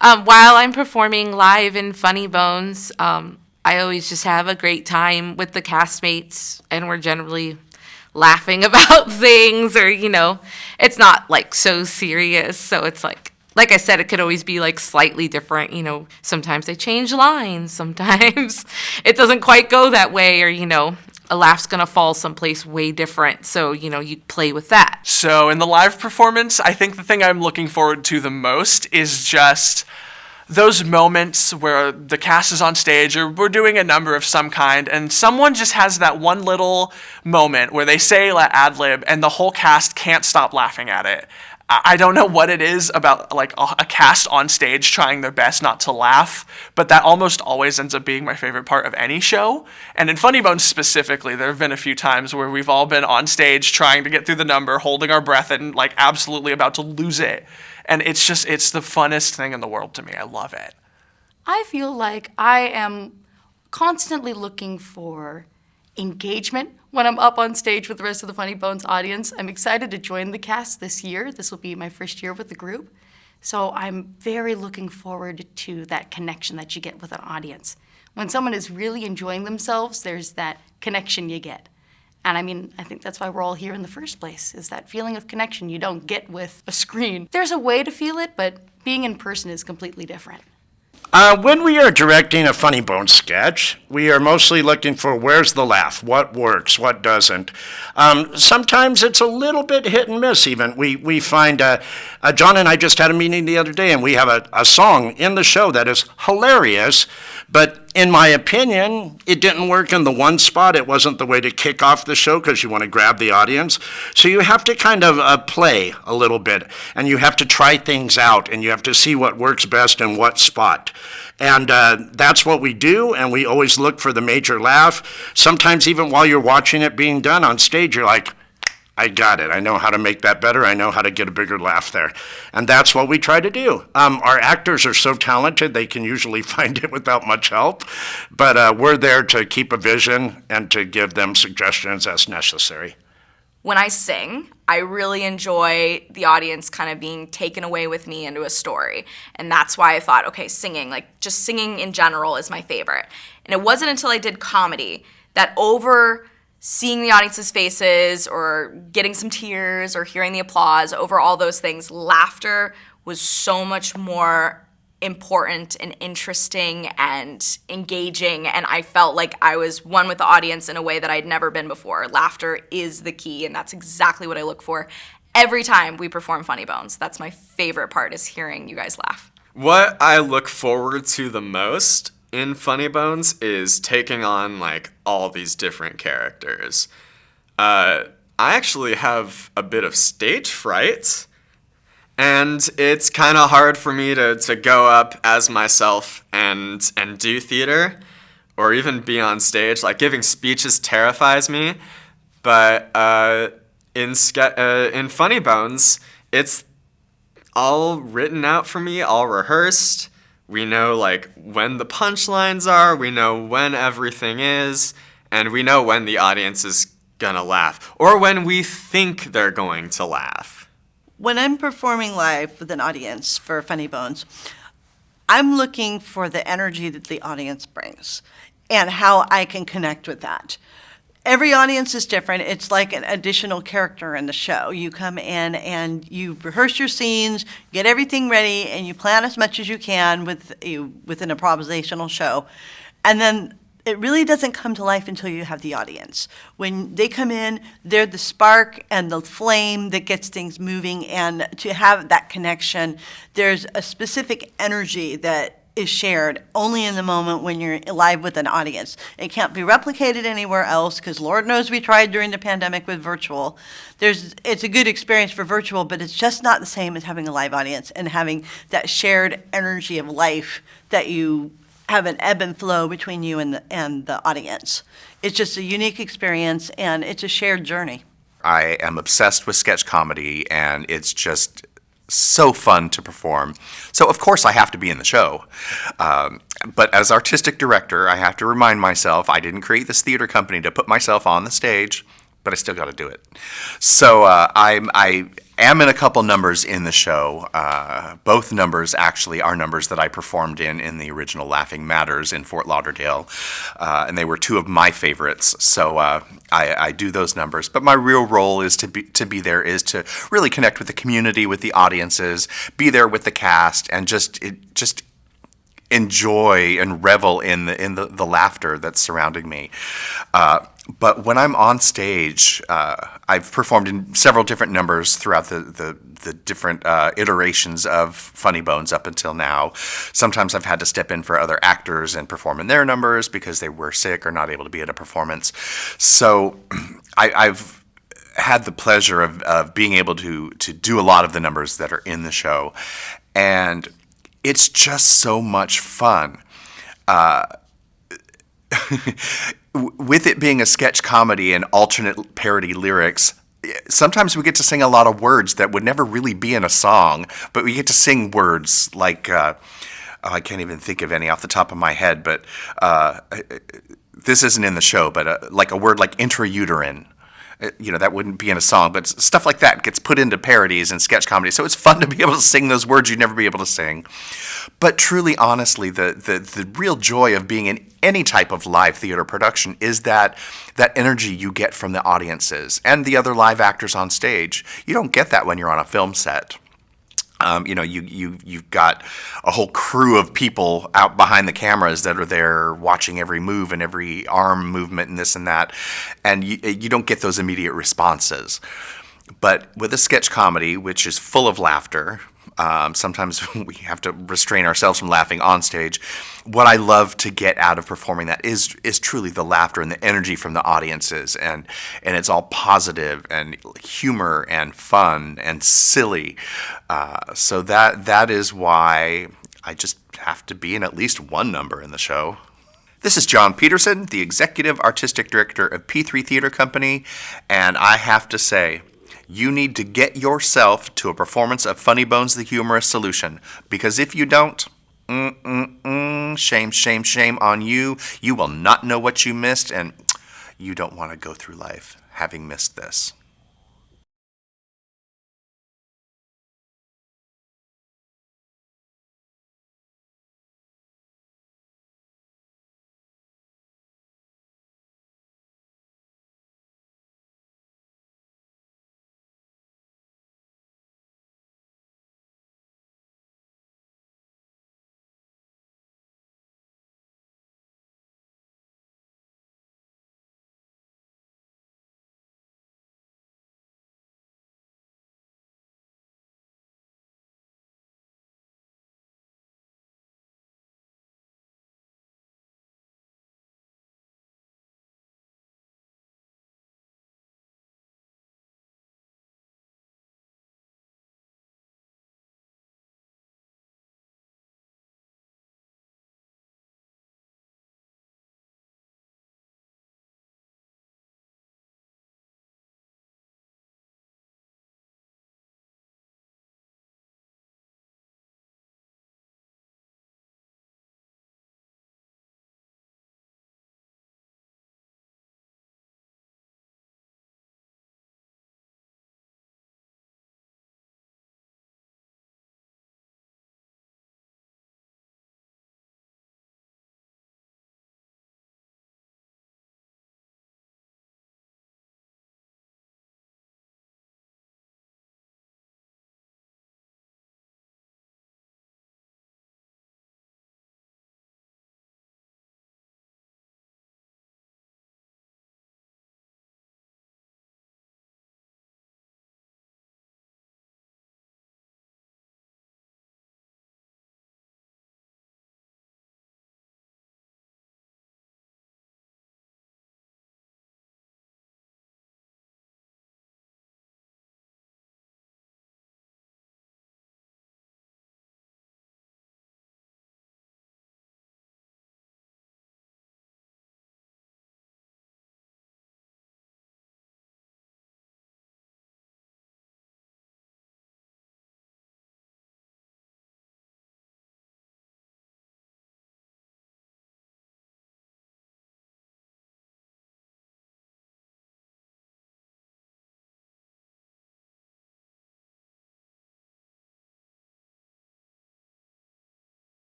While I'm performing live in Funny Bonz, I always just have a great time with the castmates, and we're generally laughing about things, or it's not like so serious. So it's like I said, it could always be like slightly different. Sometimes they change lines, sometimes it doesn't quite go that way, or a laugh's gonna fall someplace way different. So you play with that. So in the live performance, I think the thing I'm looking forward to the most is just those moments where the cast is on stage or we're doing a number of some kind and someone just has that one little moment where they say ad lib and the whole cast can't stop laughing at it. I don't know what it is about like a cast on stage trying their best not to laugh, but that almost always ends up being my favorite part of any show. And in Funny Bones specifically, there have been a few times where we've all been on stage trying to get through the number, holding our breath and like absolutely about to lose it. And it's the funnest thing in the world to me. I love it. I feel like I am constantly looking for engagement when I'm up on stage with the rest of the Funny Bones audience. I'm excited to join the cast this year. This will be my first year with the group. So I'm very looking forward to that connection that you get with an audience. When someone is really enjoying themselves, there's that connection you get. And I think that's why we're all here in the first place, is that feeling of connection you don't get with a screen. There's a way to feel it, but being in person is completely different. When we are directing a Funny Bone sketch, we are mostly looking for where's the laugh, what works, what doesn't. Sometimes it's a little bit hit and miss even. We find, John and I just had a meeting the other day and we have a song in the show that is hilarious, but in my opinion, it didn't work in the one spot. It wasn't the way to kick off the show because you want to grab the audience. So you have to kind of play a little bit, and you have to try things out, and you have to see what works best in what spot. And that's what we do, and we always look for the major laugh. Sometimes even while you're watching it being done on stage, you're like, I got it. I know how to make that better. I know how to get a bigger laugh there. And that's what we try to do. Our actors are so talented, they can usually find it without much help. But we're there to keep a vision and to give them suggestions as necessary. When I sing, I really enjoy the audience kind of being taken away with me into a story. And that's why I thought, okay, singing, like just singing in general is my favorite. And it wasn't until I did comedy that seeing the audience's faces or getting some tears or hearing the applause, over all those things, laughter was so much more important and interesting and engaging, and I felt like I was one with the audience in a way that I'd never been before. Laughter is the key, and that's exactly what I look for every time we perform Funny Bones. That's my favorite part, is hearing you guys laugh. What I look forward to the most in Funny Bones is taking on like all these different characters. I actually have a bit of stage fright, and it's kind of hard for me to go up as myself and do theater or even be on stage. Like giving speeches terrifies me, but in Funny Bones, it's all written out for me, all rehearsed. We know like when the punchlines are, we know when everything is, and we know when the audience is gonna laugh, or when we think they're going to laugh. When I'm performing live with an audience for Funny Bones, I'm looking for the energy that the audience brings and how I can connect with that. Every audience is different. It's like an additional character in the show. You come in and you rehearse your scenes, get everything ready, and you plan as much as you can with an improvisational show. And then it really doesn't come to life until you have the audience. When they come in, they're the spark and the flame that gets things moving, and to have that connection, there's a specific energy that is shared only in the moment when you're live with an audience. It can't be replicated anywhere else, because Lord knows we tried during the pandemic with virtual. It's a good experience for virtual, but it's just not the same as having a live audience and having that shared energy of life that you have an ebb and flow between you and the audience. It's just a unique experience, and it's a shared journey. I am obsessed with sketch comedy, and it's just so fun to perform. So of course I have to be in the show. But as artistic director, I have to remind myself I didn't create this theater company to put myself on the stage, but I still got to do it. So I am in a couple numbers in the show. Both numbers actually are numbers that I performed in the original Laughing Matters in Fort Lauderdale, and they were two of my favorites. So I do those numbers. But my real role is to be there, is to really connect with the community, with the audiences, be there with the cast, and just enjoy and revel in the laughter that's surrounding me. But when I'm on stage, I've performed in several different numbers throughout the different iterations of Funny Bonz up until now. Sometimes I've had to step in for other actors and perform in their numbers because they were sick or not able to be at a performance. So I've had the pleasure of being able to do a lot of the numbers that are in the show. And it's just so much fun. With it being a sketch comedy and alternate parody lyrics, sometimes we get to sing a lot of words that would never really be in a song, but we get to sing words like, I can't even think of any off the top of my head, but this isn't in the show, but like a word like intrauterine. That wouldn't be in a song, but stuff like that gets put into parodies and sketch comedy. So it's fun to be able to sing those words you'd never be able to sing. But truly, honestly, the real joy of being in any type of live theater production is that energy you get from the audiences and the other live actors on stage. You don't get that when you're on a film set. You've got a whole crew of people out behind the cameras that are there watching every move and every arm movement and this and that, and you don't get those immediate responses. But with a sketch comedy, which is full of laughter, sometimes we have to restrain ourselves from laughing on stage. What I love to get out of performing that is truly the laughter and the energy from the audiences, and it's all positive and humor and fun and silly. So that is why I just have to be in at least one number in the show. This is John Peterson, the Executive Artistic Director of P3 Theater Company, and I have to say, you need to get yourself to a performance of Funny Bonz, the Humerus Solution, because if you don't, shame, shame, shame on you. You will not know what you missed, and you don't want to go through life having missed this.